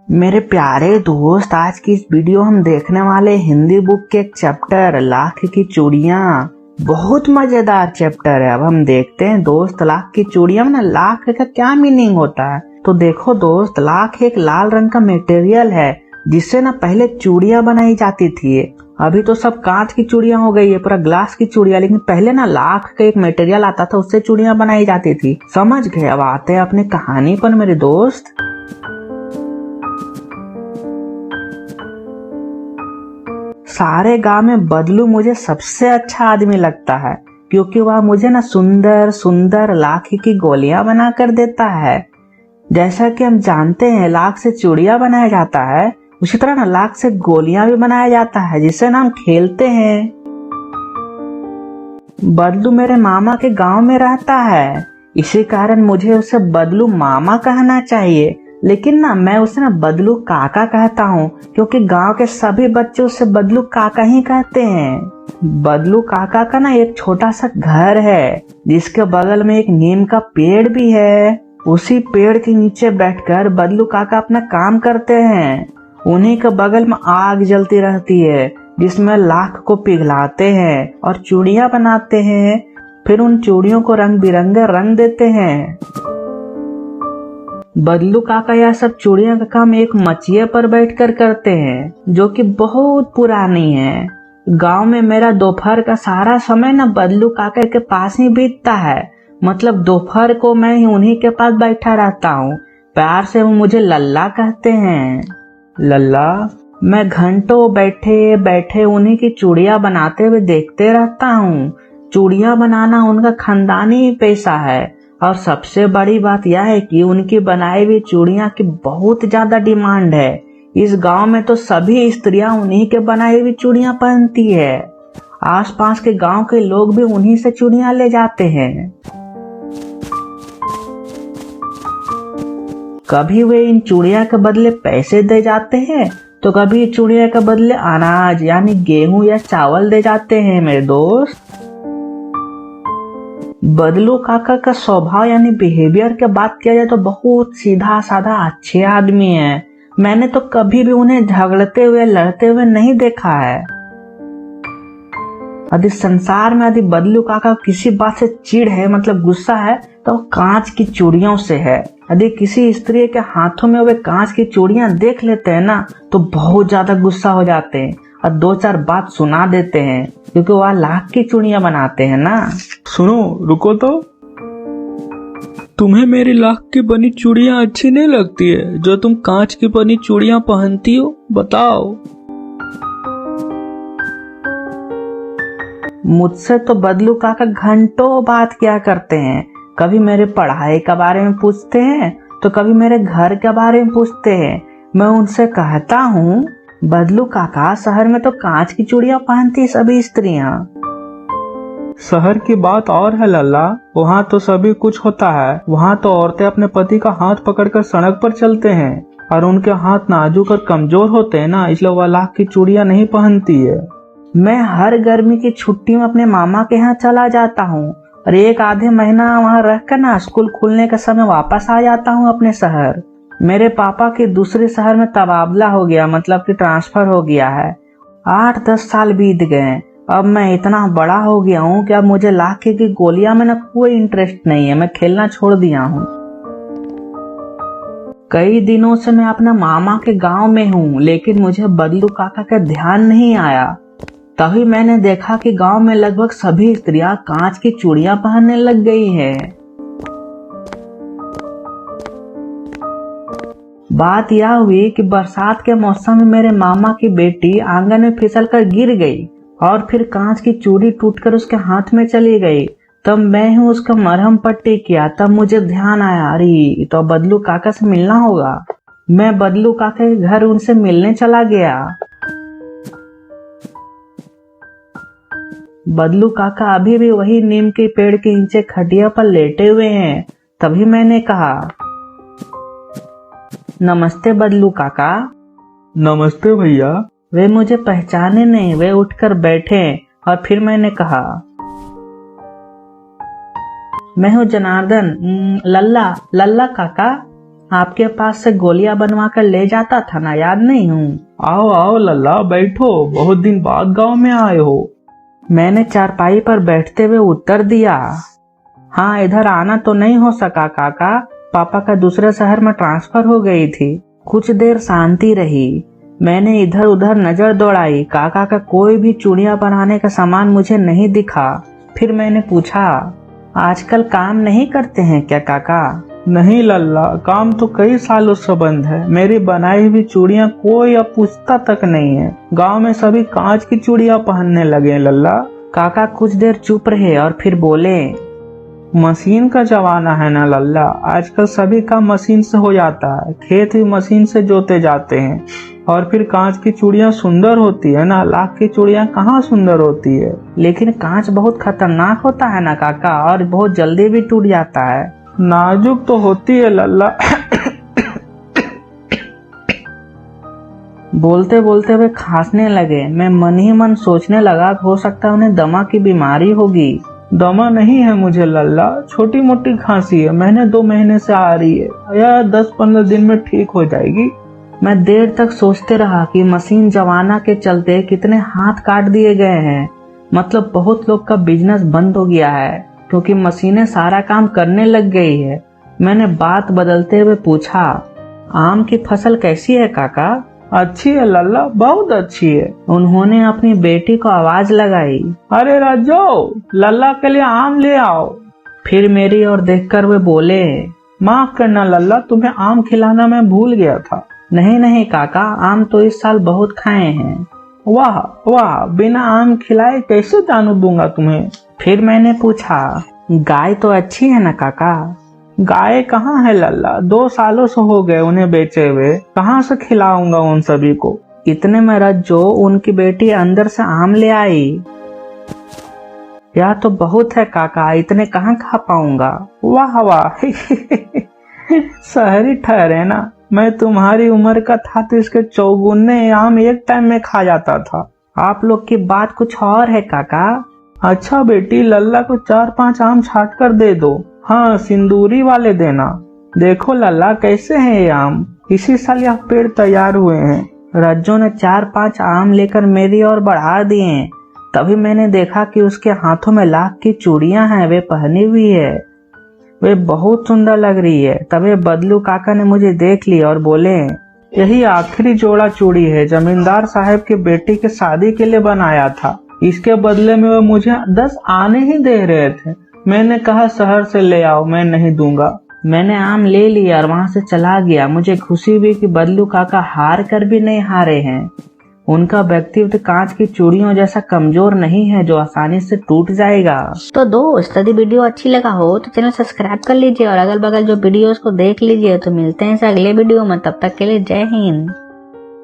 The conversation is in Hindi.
मेरे प्यारे दोस्त, आज की इस वीडियो हम देखने वाले हिंदी बुक के एक चैप्टर लाख की चूड़ियां। बहुत मजेदार चैप्टर है। अब हम देखते हैं दोस्त, लाख की चूड़ियां में लाख का क्या मीनिंग होता है। तो देखो दोस्त, लाख एक लाल रंग का मटेरियल है जिससे पहले चूड़ियां बनाई जाती थी। अभी तो सब कांच की चूड़ियां हो गई है, पूरा ग्लास की चूड़ियां, लेकिन पहले लाख का एक मटेरियल आता था, उससे चूड़ियां बनाई जाती थी। समझ गए? अब आते हैं अपनी कहानी पर मेरे दोस्त। सारे गांव में बदलू मुझे सबसे अच्छा आदमी लगता है, क्योंकि वह मुझे सुंदर सुंदर लाख की गोलियां बना कर देता है। जैसा कि हम जानते हैं लाख से चूड़ियां बनाया जाता है, उसी तरह लाख से गोलियां भी बनाया जाता है, जिससे हम खेलते हैं। बदलू मेरे मामा के गांव में रहता है, इसी कारण मुझे उसे बदलू मामा कहना चाहिए। लेकिन मैं उसे बदलू काका कहता हूँ, क्योंकि गांव के सभी बच्चे उसे बदलू काका ही कहते हैं। बदलू काका का एक छोटा सा घर है, जिसके बगल में एक नीम का पेड़ भी है। उसी पेड़ के नीचे बैठकर बदलू काका अपना काम करते हैं। उन्हीं के बगल में आग जलती रहती है, जिसमें लाख को पिघलाते हैं और चूड़ियां बनाते हैं। फिर उन चूड़ियों को रंग बिरंगे रंग देते हैं। बदलू काका यह सब चूड़ियों का काम एक मचिए पर बैठकर करते हैं, जो कि बहुत पुरानी है। गांव में मेरा दोपहर का सारा समय बदलू काका के पास ही बीतता है। मतलब दोपहर को मैं ही उन्हीं के पास बैठा रहता हूँ। प्यार से वो मुझे लल्ला कहते हैं। लल्ला, मैं घंटों बैठे बैठे उन्हीं की चूड़ियां बनाते हुए देखते रहता हूँ। चूड़ियां बनाना उनका खानदानी पेशा है, और सबसे बड़ी बात यह है कि उनकी बनाई हुई चूड़ियां की बहुत ज्यादा डिमांड है। इस गांव में तो सभी स्त्रियां उन्हीं के बनाई हुई चूड़ियां पहनती है। आसपास के गांव के लोग भी उन्हीं से चूड़ियां ले जाते हैं। कभी वे इन चूड़ियां के बदले पैसे दे जाते हैं, तो कभी चूड़ियां के बदले अनाज यानी गेहूं या चावल दे जाते हैं मेरे दोस्त। बदलू काका का स्वभाव यानी बिहेवियर की बात किया जाए तो बहुत सीधा साधा अच्छे आदमी है। मैंने तो कभी भी उन्हें झगड़ते हुए लड़ते हुए नहीं देखा है। यदि संसार में बदलू काका किसी बात से चिढ़ है, मतलब गुस्सा है, तो कांच की चूड़ियों से है। यदि किसी स्त्री के हाथों में वे कांच की चूड़ियां देख लेते हैं तो बहुत ज्यादा गुस्सा हो जाते हैं और दो चार बात सुना देते हैं, क्योंकि वह लाख की चूड़ियां बनाते हैं ना। सुनो, रुको तो। तुम्हें मेरी लाख की बनी चूड़ियां अच्छी नहीं लगती है, जो तुम कांच की बनी चूड़ियां पहनती हो? बताओ। मुझसे तो बदलू काका घंटों बात किया करते हैं। कभी मेरे पढ़ाई के बारे में पूछते हैं, तो कभी मेरे घर के बारे में पूछते हैं। मैं उनसे कहता हूँ, बदलू काका, शहर में तो कांच की चूड़ियां पहनती सभी स्त्रियां। शहर की बात और है लल्ला, वहाँ तो सभी कुछ होता है। वहाँ तो औरतें अपने पति का हाथ पकड़कर सड़क पर चलते हैं, और उनके हाथ नाजुक और कमजोर होते हैं इसलिए वह लाख की चूड़ियां नहीं पहनती है। मैं हर गर्मी की छुट्टी में अपने मामा के यहाँ चला जाता हूँ, और एक आधे महीना वहाँ रहकर स्कूल खुलने के समय वापस आ जाता हूँ अपने शहर। मेरे पापा के दूसरे शहर में तबादला हो गया, मतलब कि ट्रांसफर हो गया है। 8-10 साल बीत गए। अब मैं इतना बड़ा हो गया हूँ कि अब मुझे लाख की गोलियां में कोई इंटरेस्ट नहीं है। मैं खेलना छोड़ दिया हूँ। कई दिनों से मैं अपना मामा के गांव में हूँ, लेकिन मुझे बदलू काका का ध्यान नहीं आया। तभी मैंने देखा कि गांव में लगभग सभी स्त्रियां कांच की चूड़ियां पहनने लग गई हैं। बात यह हुई कि बरसात के मौसम में मेरे मामा की बेटी आंगन में फिसलकर गिर गई, और फिर कांच की चूड़ी टूटकर उसके हाथ में चली गई। तब मैं ही उसका मरहम पट्टी किया। तब मुझे ध्यान आया, अरे तो बदलू काका से मिलना होगा। मैं बदलू काका के घर उनसे मिलने चला गया। बदलू काका अभी भी वही नीम के पेड़ के नीचे खटिया पर लेटे हुए हैं। तभी मैंने कहा, नमस्ते बदलू काका। नमस्ते भैया। वे मुझे पहचाने नहीं, वे उठकर बैठे, और फिर मैंने कहा, मैं हूँ जनार्दन। लल्ला काका। आपके पास से गोलियां बनवा कर ले जाता था ना, याद नहीं हूँ? आओ आओ लल्ला, बैठो, बहुत दिन बाद गांव में आए हो। मैंने चारपाई पर बैठते हुए उत्तर दिया। हाँ, इधर आना तो नहीं हो सका काका, पापा का दूसरे शहर में ट्रांसफर हो गई थी। कुछ देर शांति रही। मैंने इधर उधर नजर दौड़ाई, काका का कोई भी चूड़ियां बनाने का सामान मुझे नहीं दिखा। फिर मैंने पूछा, आजकल काम नहीं करते हैं क्या काका? नहीं लल्ला, काम तो कई सालों से बंद है। मेरी बनाई हुई चूड़ियां कोई अब पूछता तक नहीं है। गांव में सभी कांच की चूड़ियां पहनने लगे लल्ला। काका कुछ देर चुप रहे और फिर बोले, मशीन का जमाना है ना लल्ला, आजकल सभी काम मशीन से हो जाता है। खेत भी मशीन से जोते जाते हैं। और फिर कांच की चूड़ियां सुंदर होती है ना, लाख की चूड़ियां कहाँ सुंदर होती है। लेकिन कांच बहुत खतरनाक होता है ना काका, और बहुत जल्दी भी टूट जाता है। नाजुक तो होती है लल्ला। बोलते बोलते वे खांसने लगे। मैं मन ही मन सोचने लगा, हो सकता है उन्हें दमा की बीमारी होगी। दमा नहीं है मुझे लल्ला, छोटी मोटी खांसी है, महीने 2 महीने से आ रही है, या 10-15 दिन में ठीक हो जाएगी। मैं देर तक सोचते रहा कि मशीन जमाना के चलते कितने हाथ काट दिए गए हैं। मतलब बहुत लोग का बिजनेस बंद हो गया है, क्योंकि मशीनें सारा काम करने लग गई है। मैंने बात बदलते हुए पूछा, आम की फसल कैसी है काका? अच्छी है लल्ला, बहुत अच्छी है। उन्होंने अपनी बेटी को आवाज लगाई, अरे राजो, लल्ला के लिए आम ले आओ। फिर मेरी ओर देखकर वे बोले, माफ करना लल्ला, तुम्हें आम खिलाना मैं भूल गया था। नहीं नहीं काका, आम तो इस साल बहुत खाए हैं। वाह वाह, बिना आम खिलाए कैसे जानू दूंगा तुम्हें? फिर मैंने पूछा, गाय तो अच्छी है ना काका? गाय कहाँ है लल्ला, 2 सालों से हो गए उन्हें बेचे हुए, कहाँ से खिलाऊंगा उन सभी को? इतने में रज्जो, उनकी बेटी अंदर से आम ले आई। यह तो बहुत है काका, इतने कहाँ खा पाऊंगा। वाह वाह। शहरी ठहरे ना, मैं तुम्हारी उम्र का था तो इसके 4 आम एक टाइम में खा जाता था। आप लोग की बात कुछ और है काका। अच्छा बेटी, लल्ला को 4-5 आम छाट कर दे दो। हाँ, सिंदूरी वाले देना। देखो लल्ला, कैसे हैं ये आम, इसी साल यह पेड़ तैयार हुए हैं। रज्जो ने 4-5 आम लेकर मेरी ओर बढ़ा दिए। तभी मैंने देखा कि उसके हाथों में लाख की चूड़ियां हैं, वे पहनी हुई है। वे बहुत सुंदर लग रही है। तभी बदलू काका ने मुझे देख लिया और बोले, यही आखिरी जोड़ा चूड़ी है, जमींदार साहब की बेटी के शादी के लिए बनाया था। इसके बदले में वो मुझे 10 आने ही दे रहे थे। मैंने कहा शहर से ले आओ, मैं नहीं दूंगा। मैंने आम ले लिया और वहां से चला गया। मुझे खुशी हुई कि बदलू काका हार कर भी नहीं हारे हैं। उनका व्यक्तित्व कांच की चूड़ियों जैसा कमजोर नहीं है जो आसानी से टूट जाएगा। तो दोस्त, यदि वीडियो अच्छी लगा हो तो चैनल सब्सक्राइब कर लीजिए और अगल बगल जो वीडियोस को देख लीजिए। तो मिलते हैं अगले वीडियो में, तब तक के लिए जय हिंद।